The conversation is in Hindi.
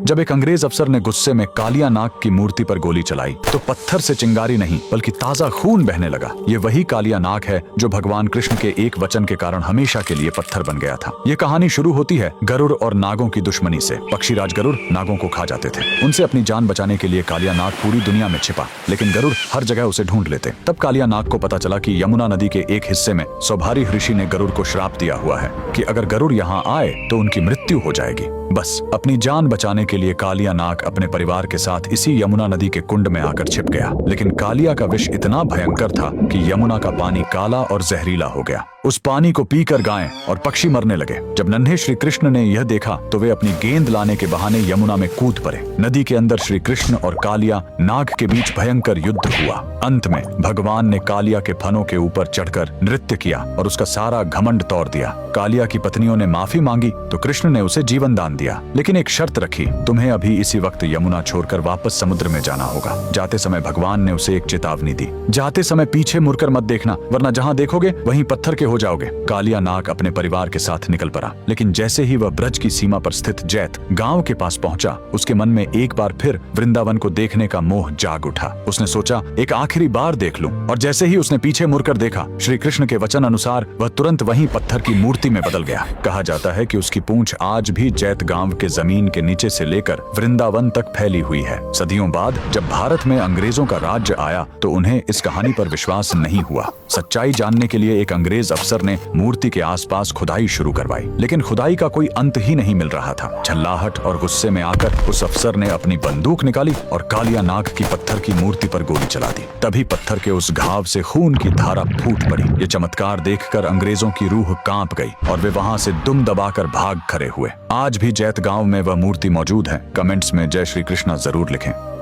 जब एक अंग्रेज अफसर ने गुस्से में कालिया नाग की मूर्ति पर गोली चलाई तो पत्थर से चिंगारी नहीं बल्कि ताजा खून बहने लगा। ये वही कालिया नाग है जो भगवान कृष्ण के एक वचन के कारण हमेशा के लिए पत्थर बन गया था। ये कहानी शुरू होती है गरुड़ और नागों की दुश्मनी से। पक्षीराज गरुड़ नागों को खा जाते थे। उनसे अपनी जान बचाने के लिए कालिया नाग पूरी दुनिया में छिपा, लेकिन गरुड़ हर जगह उसे ढूंढ लेते। तब कालिया नाग को पता चला कि यमुना नदी के एक हिस्से में सौभारी ऋषि ने गरुड़ को श्राप दिया हुआ है कि अगर गरुड़ यहाँ आए तो उनकी मृत्यु हो जाएगी। बस अपनी जान बचाने के लिए कालिया नाग अपने परिवार के साथ इसी यमुना नदी के कुंड में आकर छिप गया। लेकिन कालिया का विष इतना भयंकर था कि यमुना का पानी काला और जहरीला हो गया। उस पानी को पीकर गायें और पक्षी मरने लगे। जब नन्हे श्री कृष्ण ने यह देखा तो वे अपनी गेंद लाने के बहाने यमुना में कूद पड़े। नदी के अंदर श्री कृष्ण और कालिया नाग के बीच भयंकर युद्ध हुआ। अंत में भगवान ने कालिया के फनों के ऊपर चढ़कर नृत्य किया और उसका सारा घमंड तोड़ दिया। कालिया की पत्नियों ने माफी मांगी तो कृष्ण ने उसे जीवन दान दिया, लेकिन एक शर्त रखी, तुम्हें अभी इसी वक्त यमुना छोड़कर वापस समुद्र में जाना होगा। जाते समय भगवान ने उसे एक चेतावनी दी, जाते समय पीछे मुड़कर मत देखना, वरना जहाँ देखोगे वहीं पत्थर के हो जाओगे। कालिया नाग अपने परिवार के साथ निकल पड़ा, लेकिन जैसे ही वह ब्रज की सीमा पर स्थित जैत गांव के पास पहुंचा, उसके मन में एक बार फिर वृंदावन को देखने का मोह जाग उठा। उसने सोचा एक आखिरी बार देख लूं, और जैसे ही उसने पीछे मुड़कर देखा, श्री कृष्ण के वचन अनुसार वह तुरंत वहीं पत्थर की मूर्ति में बदल गया। कहा जाता है कि उसकी पूंछ आज भी जैत गांव के जमीन के नीचे से लेकर वृंदावन तक फैली हुई है। सदियों बाद जब भारत में अंग्रेजों का राज्य आया तो उन्हें इस कहानी पर विश्वास नहीं हुआ। सच्चाई जानने के लिए एक अंग्रेज अफसर ने मूर्ति के आसपास खुदाई शुरू करवाई, लेकिन खुदाई का कोई अंत ही नहीं मिल रहा था। झल्लाहट और गुस्से में आकर उस अफसर ने अपनी बंदूक निकाली और कालिया नाग की पत्थर की मूर्ति पर गोली चला दी। तभी पत्थर के उस घाव से खून की धारा फूट पड़ी। ये चमत्कार देखकर अंग्रेजों की रूह कांप गई और वे वहां से दुम दबाकर भाग खड़े हुए। आज भी जैत गांव में वह मूर्ति मौजूद है। कमेंट्स में जय श्री कृष्णा जरूर लिखें।